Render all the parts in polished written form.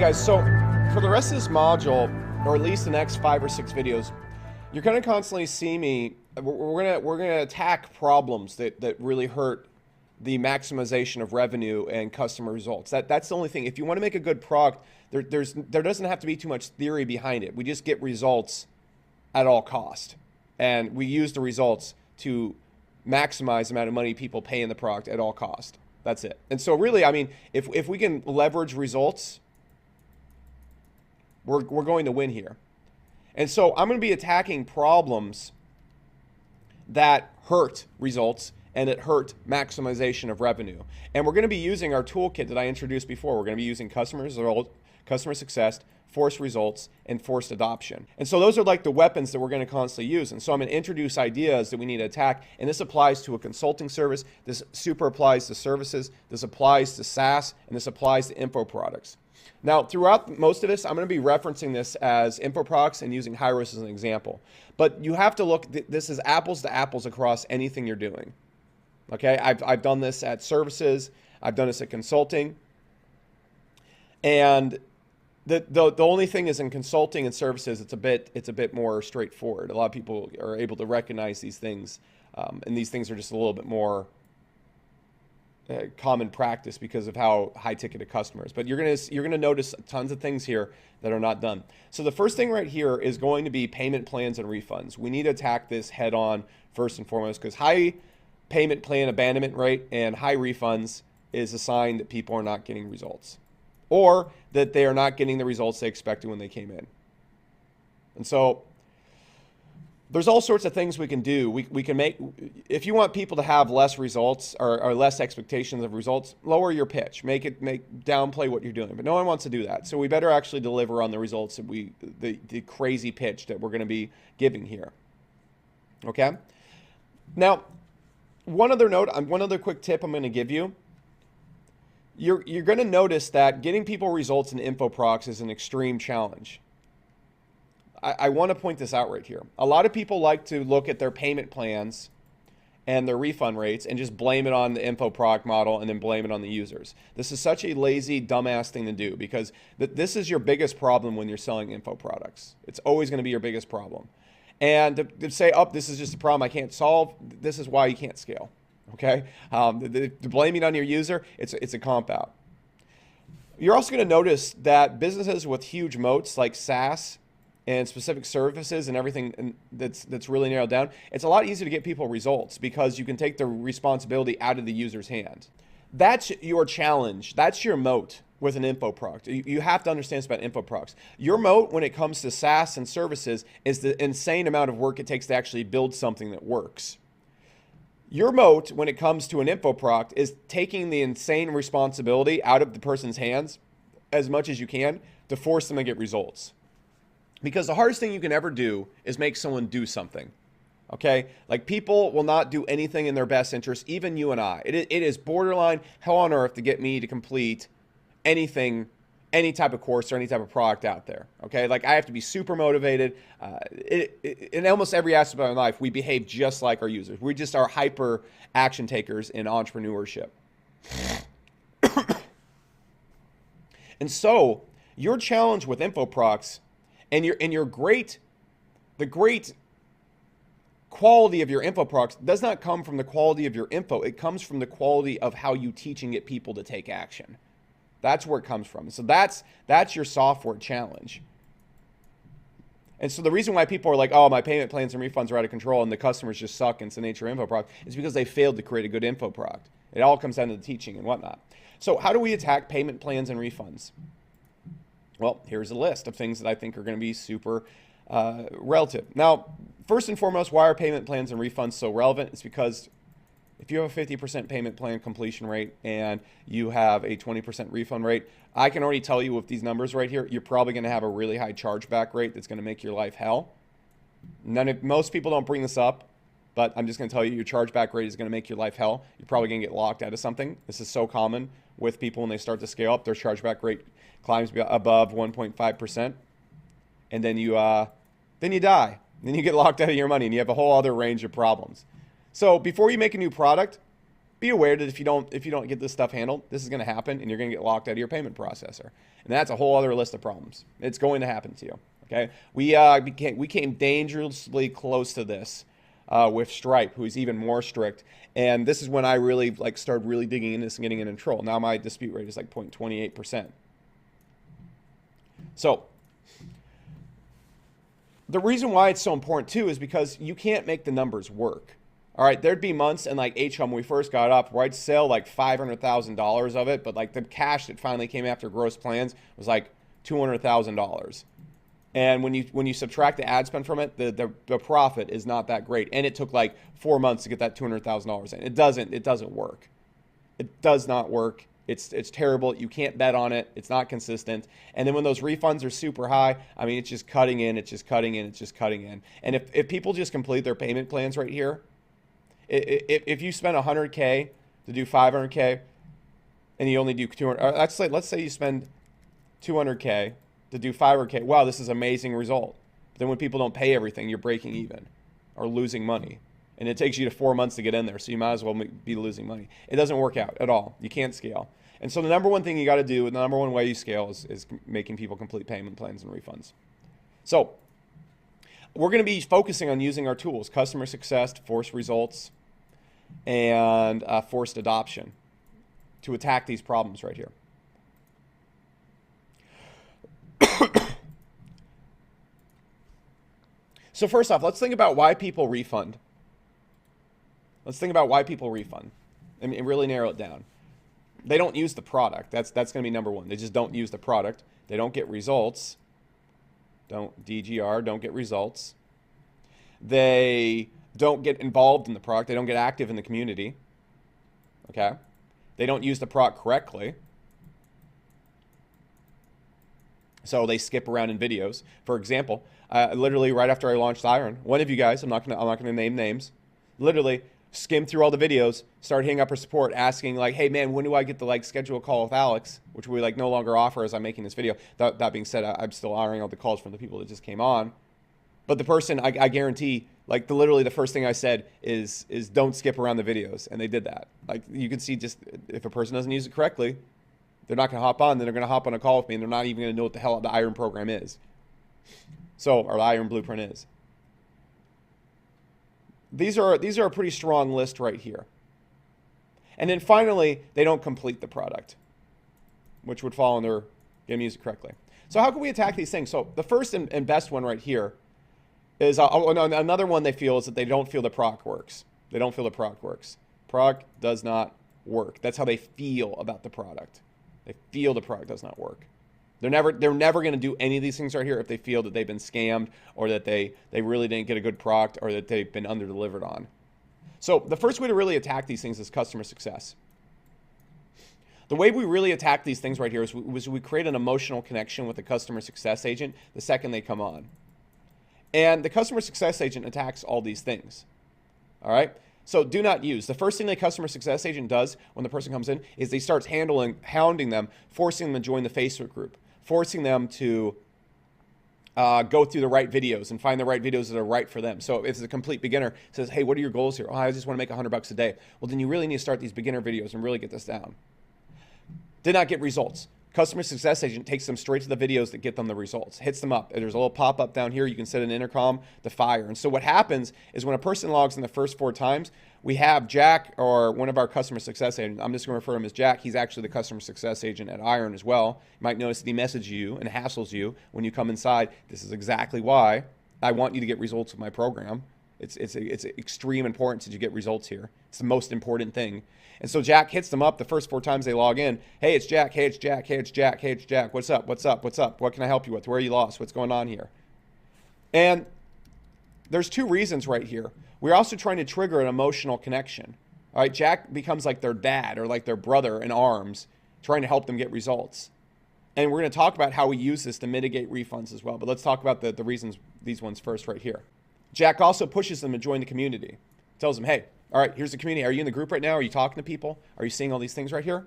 guys, so for the rest of this module, or at least the next 5 or 6 videos, you're going to constantly see me. We're gonna attack problems that really hurt the maximization of revenue and customer results. That's the only thing. If you want to make a good product, there doesn't have to be too much theory behind it. We just get results at all cost, and we use the results to maximize the amount of money people pay in the product at all cost. That's it. And so really, I mean, if we can leverage results, we're going to win here. And so I'm going to be attacking problems that hurt results and that hurt maximization of revenue. And we're going to be using our toolkit that I introduced before. We're going to be using customer success, forced results, and forced adoption. And so those are like the weapons that we're going to constantly use. And so I'm going to introduce ideas that we need to attack. And this applies to a consulting service. This super applies to services. This applies to SaaS. And this applies to info products. Now, throughout most of this, I'm going to be referencing this as info products and using HighRisk as an example. But you have to look, this is apples to apples across anything you're doing. Okay, I've done this at services. I've done this at consulting. And the only thing is in consulting and services, it's a bit more straightforward. A lot of people are able to recognize these things, and these things are just a little bit more common practice because of how high ticketed customers. But you're gonna notice tons of things here that are not done. So the first thing right here is going to be payment plans and refunds. We need to attack this head on first and foremost, because high payment plan abandonment rate and high refunds is a sign that people are not getting results, or that they are not getting the results they expected when they came in. And so there's all sorts of things we can do. We can make, if you want people to have less results or less expectations of results, lower your pitch, downplay what you're doing. But no one wants to do that. So we better actually deliver on the results that the crazy pitch that we're going to be giving here. Okay. Now, one other quick tip I'm going to give you. You're going to notice that getting people results in info products is an extreme challenge. I want to point this out right here. A lot of people like to look at their payment plans and their refund rates and just blame it on the info product model and then blame it on the users. This is such a lazy, dumbass thing to do, because this is your biggest problem when you're selling info products. It's always going to be your biggest problem. And to say, oh, this is just a problem I can't solve, this is why you can't scale. Okay? The blaming on your user, it's a cop out. You're also going to notice that businesses with huge moats like SaaS and specific services and everything that's really narrowed down, it's a lot easier to get people results because you can take the responsibility out of the user's hand. That's your challenge. That's your moat with an info product. You have to understand this about info products. Your moat when it comes to SaaS and services is the insane amount of work it takes to actually build something that works. Your moat when it comes to an info product is taking the insane responsibility out of the person's hands as much as you can to force them to get results. Because the hardest thing you can ever do is make someone do something. Okay? Like, people will not do anything in their best interest, even you and I. It is borderline hell on earth to get me to complete anything, any type of course or any type of product out there. Okay? Like, I have to be super motivated. In almost every aspect of my life, we behave just like our users. We just are hyper action takers in entrepreneurship. And so, your challenge with info products and the great quality of your info products does not come from the quality of your info. It comes from the quality of how you teach and get people to take action. That's where it comes from. So that's your software challenge. And so the reason why people are like, oh, my payment plans and refunds are out of control and the customers just suck and it's the nature of info product is because they failed to create a good info product. It all comes down to the teaching and whatnot. So how do we attack payment plans and refunds? Well, here's a list of things that I think are going to be super relative. Now, first and foremost, why are payment plans and refunds so relevant? It's because if you have a 50% payment plan completion rate and you have a 20% refund rate, I can already tell you with these numbers right here, you're probably going to have a really high chargeback rate that's going to make your life hell. Most people don't bring this up, but I'm just going to tell you your chargeback rate is going to make your life hell. You're probably going to get locked out of something. This is so common with people when they start to scale up. Their chargeback rate climbs above 1.5%, and then you die. Then you get locked out of your money, and you have a whole other range of problems. So before you make a new product, be aware that if you don't get this stuff handled, this is going to happen, and you're going to get locked out of your payment processor, and that's a whole other list of problems. It's going to happen to you. Okay, we came dangerously close to this with Stripe, who's even more strict, and this is when I really started really digging into this and getting it in control. Now my dispute rate is like 0.28%. So the reason why it's so important too is because you can't make the numbers work. All right, there'd be months and like HM when we first got up, where I'd sell like $500,000 of it, but like the cash that finally came after gross plans was like $200,000. And when you subtract the ad spend from it, the profit is not that great. And it took like 4 months to get that $200,000 in. It doesn't work. It does not work. It's terrible. You can't bet on it. It's not consistent. And then when those refunds are super high, I mean, it's just cutting in. It's just cutting in. It's just cutting in. And if people just complete their payment plans right here, if you spend $100K to do $500K, and you only do 200, let's say you spend $200K to do $500K. Wow, this is an amazing result. But then when people don't pay everything, you're breaking even or losing money. And it takes you to 4 months to get in there, so you might as well be losing money. It doesn't work out at all. You can't scale. And so the number one thing you got to do, and the number one way you scale is making people complete payment plans and refunds. So we're going to be focusing on using our tools, customer success, force results, and forced adoption to attack these problems right here. So first off, let's think about why people refund. Let's think about why people refund and really narrow it down. They don't use the product. That's going to be number one. They just don't use the product. They don't get results. Don't get results. They don't get involved in the product. They don't get active in the community. Okay? They don't use the product correctly. So they skip around in videos. For example, literally right after I launched Iron, one of you guys, I'm not gonna name names, literally skimmed through all the videos, started hitting up our support, asking like, "Hey man, when do I get to schedule a call with Alex?" Which we no longer offer as I'm making this video. That being said, I'm still honoring all the calls from the people that just came on. But the person, I guarantee, literally the first thing I said is don't skip around the videos, and they did that. You can see, just if a person doesn't use it correctly, they're not going to hop on. Then they're going to hop on a call with me, and they're not even going to know what the hell the Iron program is. Or the Iron Blueprint is. These are a pretty strong list right here. And then finally, they don't complete the product, which would fall under getting used correctly. So how can we attack these things? So the first and best one right here is another one they feel is that they don't feel the product works. They don't feel the product works. Product does not work. That's how they feel about the product. They feel the product does not work. They're never going to do any of these things right here if they feel that they've been scammed, or that they really didn't get a good product, or that they've been under-delivered on. So the first way to really attack these things is customer success. The way we really attack these things right here is we create an emotional connection with the customer success agent the second they come on. And the customer success agent attacks all these things. All right? So do not use. The first thing the customer success agent does when the person comes in is they start hounding them, forcing them to join the Facebook group, forcing them to go through the right videos and find the right videos that are right for them. So if it's a complete beginner, says, "Hey, what are your goals here?" "Oh, I just want to make $100 a day." Well, then you really need to start these beginner videos and really get this down. Did not get results. Customer success agent takes them straight to the videos that get them the results, hits them up. There's a little pop-up down here. You can set an intercom to fire. And so what happens is when a person logs in the first 4 times, we have Jack, or one of our customer success agents. I'm just going to refer to him as Jack. He's actually the customer success agent at Iron as well. You might notice that he messages you and hassles you when you come inside. This is exactly why I want you to get results with my program. It's extreme importance that you get results here. It's the most important thing. And so Jack hits them up the first 4 times they log in. "Hey, it's Jack. Hey, it's Jack. Hey, it's Jack. Hey, it's Jack. What's up? What's up? What's up? What can I help you with? Where are you lost? What's going on here?" And there's 2 reasons right here. We're also trying to trigger an emotional connection. All right, Jack becomes like their dad or like their brother in arms, trying to help them get results. And we're going to talk about how we use this to mitigate refunds as well. But let's talk about the reasons, these ones first right here. Jack also pushes them to join the community. Tells them, "Hey, all right, here's the community. Are you in the group right now? Are you talking to people? Are you seeing all these things right here?"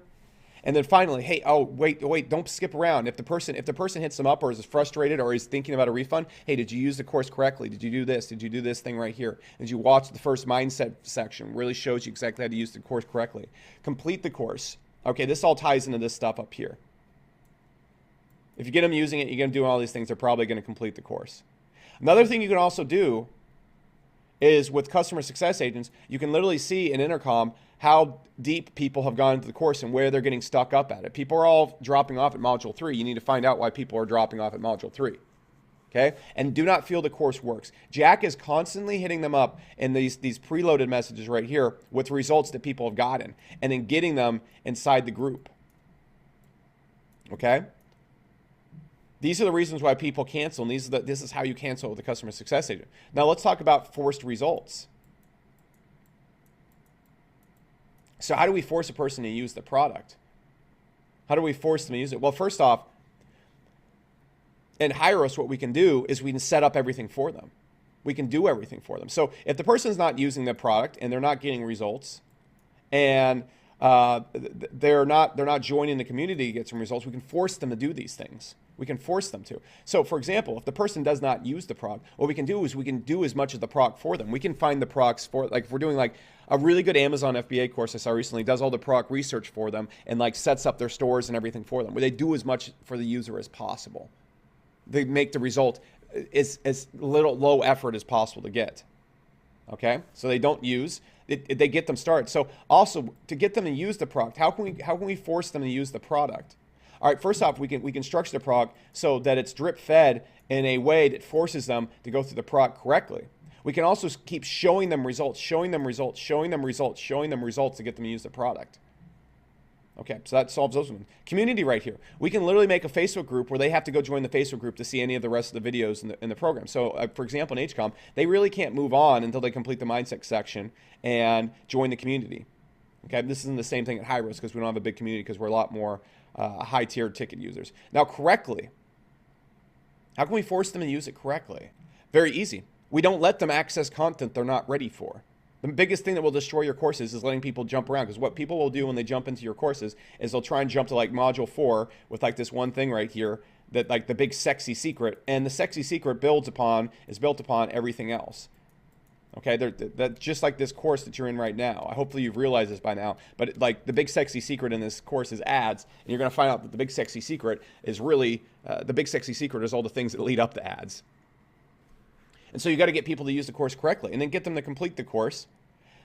And then finally, hey, oh, wait, don't skip around. If the person hits them up or is frustrated or is thinking about a refund, hey, did you use the course correctly? Did you do this? Did you do this thing right here? Did you watch the first mindset section? Really shows you exactly how to use the course correctly. Complete the course. Okay, this all ties into this stuff up here. If you get them using it, you get them doing all these things, they're probably going to complete the course. Another thing you can also do is with customer success agents, you can literally see in Intercom how deep people have gone into the course and where they're getting stuck up at it. People are all dropping off at module 3. You need to find out why people are dropping off at module 3. Okay? And do not feel the course works. Jack is constantly hitting them up in these preloaded messages right here with results that people have gotten and then getting them inside the group. Okay? These are the reasons why people cancel, and this is how you cancel with a customer success agent. Now let's talk about forced results. So how do we force a person to use the product? How do we force them to use it? Well, first off, in Hyros, what we can do is we can set up everything for them. We can do everything for them. So if the person's not using the product and they're not getting results, and they're not joining the community to get some results, we can force them to do these things. We can force them to. So, for example, if the person does not use the product, what we can do is we can do as much of the product for them. We can find the products for, like, if we're doing like a really good Amazon FBA course I saw recently, does all the product research for them and like sets up their stores and everything for them, where they do as much for the user as possible. They make the result as little low effort as possible to get. Okay, so they don't use it, they get them started. So also to get them to use the product, how can we force them to use the product? All right, first off, we can structure the product so that it's drip fed in a way that forces them to go through the product correctly. We can also keep showing them results, showing them results, showing them results, showing them results to get them to use the product. Okay, so that solves those ones. Community right here. We can literally make a Facebook group where they have to go join the Facebook group to see any of the rest of the videos in the program. So, for example, in HCOM, they really can't move on until they complete the mindset section and join the community. Okay, this isn't the same thing at Hyros because we don't have a big community because we're a lot more high-tier ticket users. Now, correctly, how can we force them to use it correctly? Very easy. We don't let them access content they're not ready for. The biggest thing that will destroy your courses is letting people jump around, because what people will do when they jump into your courses is they'll try and jump to like module 4 with like this one thing right here, that like the big sexy secret, and the sexy secret is built upon everything else. Okay, that's just like this course that you're in right now. Hopefully you've realized this by now, but like the big sexy secret in this course is ads, and you're going to find out that the big sexy secret is really, the big sexy secret is all the things that lead up to ads. And so you got to get people to use the course correctly and then get them to complete the course.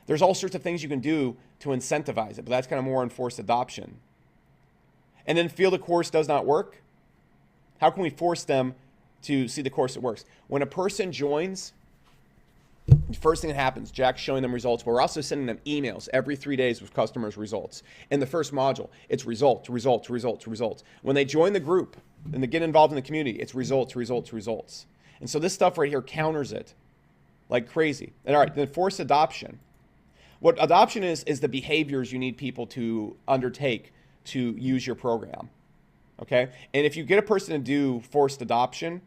There's all sorts of things you can do to incentivize it, but that's kind of more enforced adoption. And then feel the course does not work. How can we force them to see the course that works? When a person joins, the first thing that happens, Jack's showing them results, but we're also sending them emails every 3 days with customers' results. In the first module, it's results, results, results, results. When they join the group and they get involved in the community, it's results, results, results. And so this stuff right here counters it like crazy. And all right, then force adoption. What adoption is the behaviors you need people to undertake to use your program. Okay? And if you get a person to do forced adoption,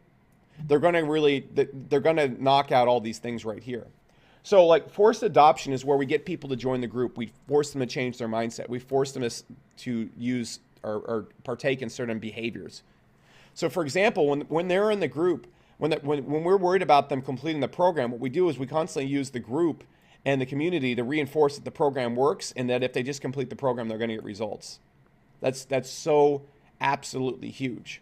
they're going to knock out all these things right here. So like forced adoption is where we get people to join the group. We force them to change their mindset. We force them to use or partake in certain behaviors. So for example, when they're in the group, when we're worried about them completing the program, what we do is we constantly use the group and the community to reinforce that the program works and that if they just complete the program, they're going to get results. That's so absolutely huge.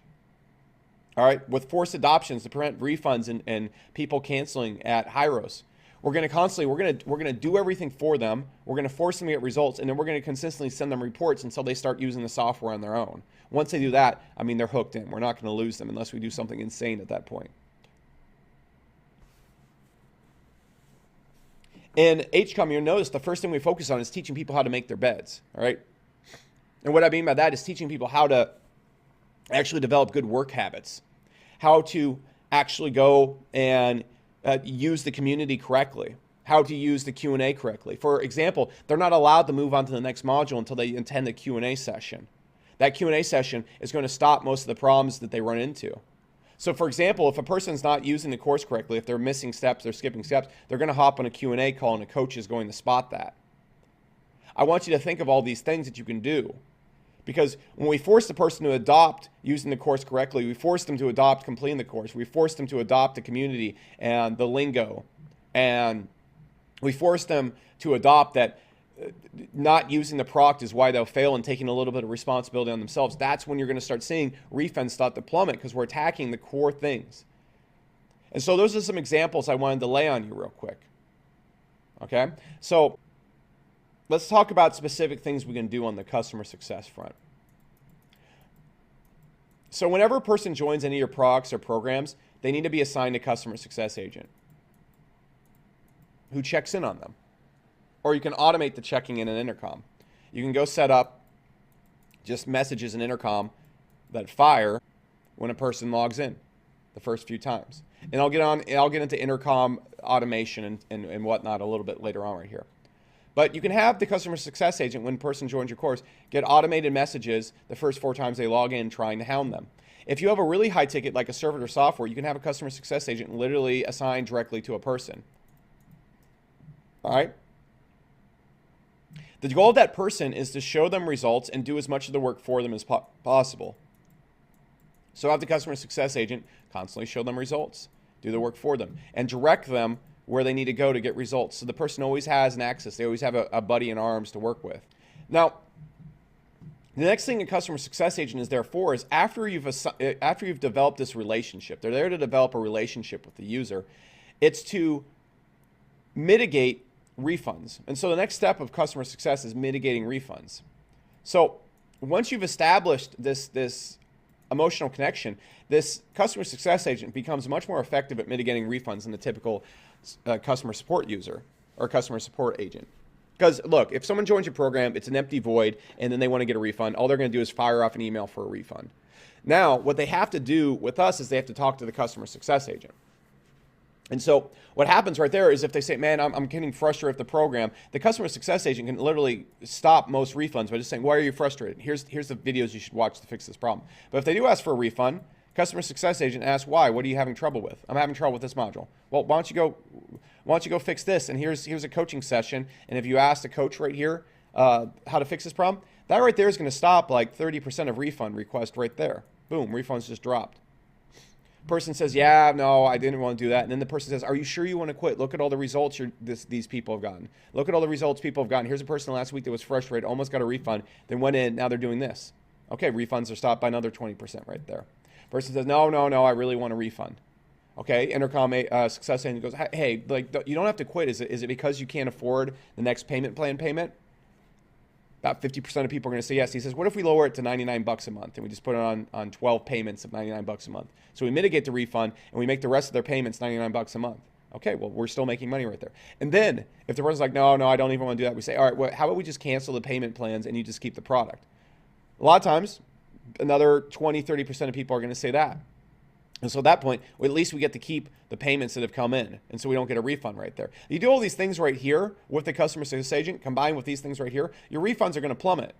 All right, with forced adoptions to prevent refunds and people canceling at Hyros, we're going to do everything for them. We're going to force them to get results, and then we're going to consistently send them reports until they start using the software on their own. Once they do that, I mean, they're hooked in. We're not going to lose them unless we do something insane at that point. In HCOM, you'll notice the first thing we focus on is teaching people how to make their beds. All right, and what I mean by that is teaching people how to actually develop good work habits, how to actually go and use the community correctly, how to use the Q&A correctly. For example, they're not allowed to move on to the next module until they attend the Q&A session. That Q&A session is going to stop most of the problems that they run into. So for example, if a person's not using the course correctly, if they're missing steps, they're skipping steps, they're going to hop on a Q&A call and a coach is going to spot that. I want you to think of all these things that you can do, Because when we force the person to adopt using the course correctly, we force them to adopt completing the course. We force them to adopt the community and the lingo. And we force them to adopt that not using the product is why they'll fail and taking a little bit of responsibility on themselves. That's when you're going to start seeing refunds start to plummet because we're attacking the core things. And so those are some examples I wanted to lay on you real quick. Okay? So let's talk about specific things we can do on the customer success front. So whenever a person joins any of your products or programs, they need to be assigned a customer success agent who checks in on them. Or you can automate the checking in an intercom. You can go set up just messages in intercom that fire when a person logs in the first few times. And I'll get into intercom automation and whatnot a little bit later on right here. But you can have the customer success agent, when a person joins your course, get automated messages the first 4 times they log in trying to hound them. If you have a really high ticket like a server or software, you can have a customer success agent literally assigned directly to a person. All right? The goal of that person is to show them results and do as much of the work for them as possible. So have the customer success agent constantly show them results, do the work for them, and direct them where they need to go to get results. So the person always has an access. They always have a buddy in arms to work with. Now, the next thing a customer success agent is there for is after you've developed this relationship, they're there to develop a relationship with the user. It's to mitigate refunds. And so the next step of customer success is mitigating refunds. So once you've established this emotional connection, this customer success agent becomes much more effective at mitigating refunds than the typical customer support user or customer support agent. Because look, if someone joins your program, it's an empty void, and then they want to get a refund, all they're going to do is fire off an email for a refund. Now, what they have to do with us is they have to talk to the customer success agent. And so what happens right there is if they say, man, I'm getting frustrated with the program, the customer success agent can literally stop most refunds by just saying, why are you frustrated? Here's the videos you should watch to fix this problem. But if they do ask for a refund, customer success agent asks, why? What are you having trouble with? I'm having trouble with this module. Well, why don't you go fix this? And here's a coaching session. And if you ask the coach right here how to fix this problem, that right there is going to stop like 30% of refund request right there. Boom, refunds just dropped. Person says, yeah, no, I didn't want to do that. And then the person says, are you sure you want to quit? Look at all the results these people have gotten. Look at all the results people have gotten. Here's a person last week that was frustrated, almost got a refund, then went in, now they're doing this. Okay, refunds are stopped by another 20% right there. Person says, no, I really want a refund. Okay, intercom success agent goes, hey, like you don't have to quit. Is it because you can't afford the next payment plan payment? About 50% of people are going to say yes. He says, what if we lower it to $99 a month and we just put it on 12 payments of $99 a month? So we mitigate the refund and we make the rest of their payments $99 a month. Okay, well, we're still making money right there. And then if the person's like, no, I don't even want to do that, we say, all right, well, how about we just cancel the payment plans and you just keep the product? A lot of times, another 20, 30% of people are going to say that. And so at that point, well, at least we get to keep the payments that have come in. And so we don't get a refund right there. You do all these things right here with the customer success agent, combined with these things right here, your refunds are going to plummet.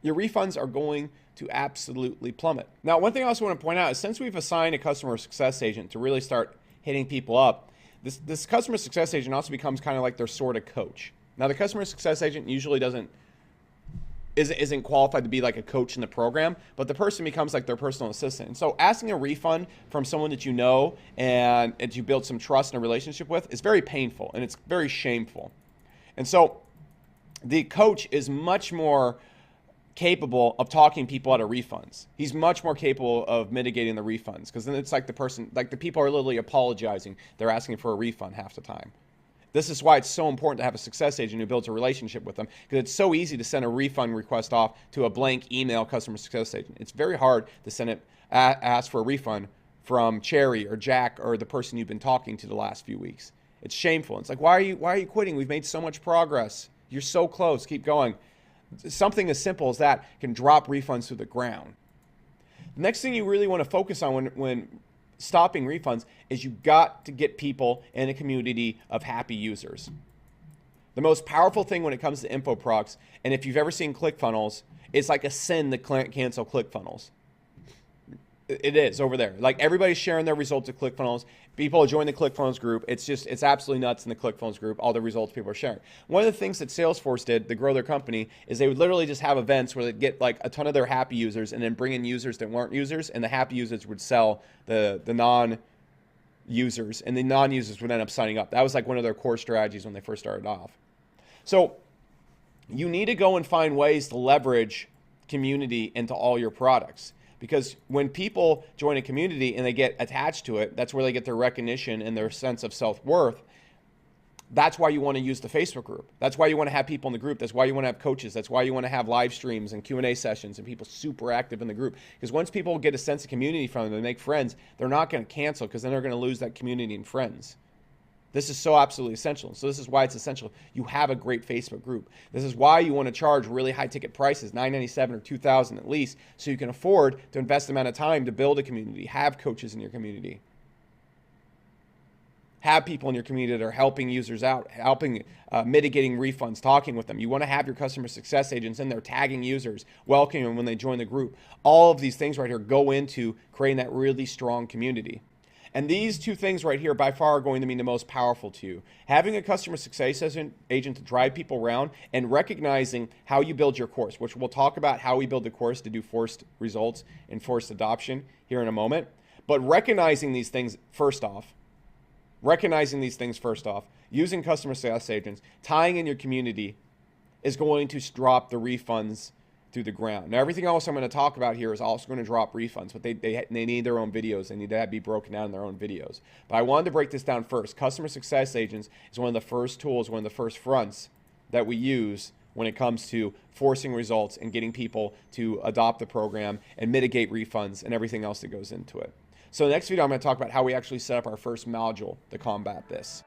Your refunds are going to absolutely plummet. Now, one thing I also want to point out is since we've assigned a customer success agent to really start hitting people up, this customer success agent also becomes kind of like their sort of coach. Now, the customer success agent usually isn't qualified to be like a coach in the program, but the person becomes like their personal assistant. And so asking a refund from someone that you know and you build some trust and a relationship with is very painful and it's very shameful. And so the coach is much more capable of talking people out of refunds. He's much more capable of mitigating the refunds because then it's like the people are literally apologizing. They're asking for a refund half the time. This is why it's so important to have a success agent who builds a relationship with them, because it's so easy to send a refund request off to a blank email customer success agent. It's very hard to send it, ask for a refund from Cherry or Jack or the person you've been talking to the last few weeks. It's shameful. It's like, why are you quitting? We've made so much progress. You're so close. Keep going. Something as simple as that can drop refunds to the ground. The next thing you really want to focus on when stopping refunds is you got to get people in a community of happy users. The most powerful thing when it comes to info products, and if you've ever seen ClickFunnels, it's like a sin to cancel ClickFunnels. It is over there. Like everybody's sharing their results at ClickFunnels. People join the ClickFunnels group. It's absolutely nuts in the ClickFunnels group. All the results people are sharing. One of the things that Salesforce did to grow their company is they would literally just have events where they'd get like a ton of their happy users and then bring in users that weren't users, and the happy users would sell the non-users, and the non-users would end up signing up. That was like one of their core strategies when they first started off. So you need to go and find ways to leverage community into all your products. Because when people join a community and they get attached to it, that's where they get their recognition and their sense of self-worth. That's why you want to use the Facebook group. That's why you want to have people in the group. That's why you want to have coaches. That's why you want to have live streams and Q&A sessions and people super active in the group. Because once people get a sense of community from them and make friends, they're not going to cancel, because then they're going to lose that community and friends. This is so absolutely essential. So this is why it's essential you have a great Facebook group. This is why you want to charge really high ticket prices, $997 or $2,000 at least, so you can afford to invest the amount of time to build a community, have coaches in your community, have people in your community that are helping users out, helping mitigating refunds, talking with them. You want to have your customer success agents in there tagging users, welcoming them when they join the group. All of these things right here go into creating that really strong community. And these two things right here by far are going to be the most powerful to you. Having a customer success agent to drive people around, and recognizing how you build your course, which we'll talk about how we build the course to do forced results and forced adoption here in a moment. But recognizing these things first off, using customer success agents, tying in your community is going to drop the refunds through the ground. Now, everything else I'm going to talk about here is also going to drop refunds, but they need their own videos. They need to be broken down in their own videos. But I wanted to break this down first. Customer success agents is one of the first tools, one of the first fronts that we use when it comes to forcing results and getting people to adopt the program and mitigate refunds and everything else that goes into it. So in the next video, I'm going to talk about how we actually set up our first module to combat this.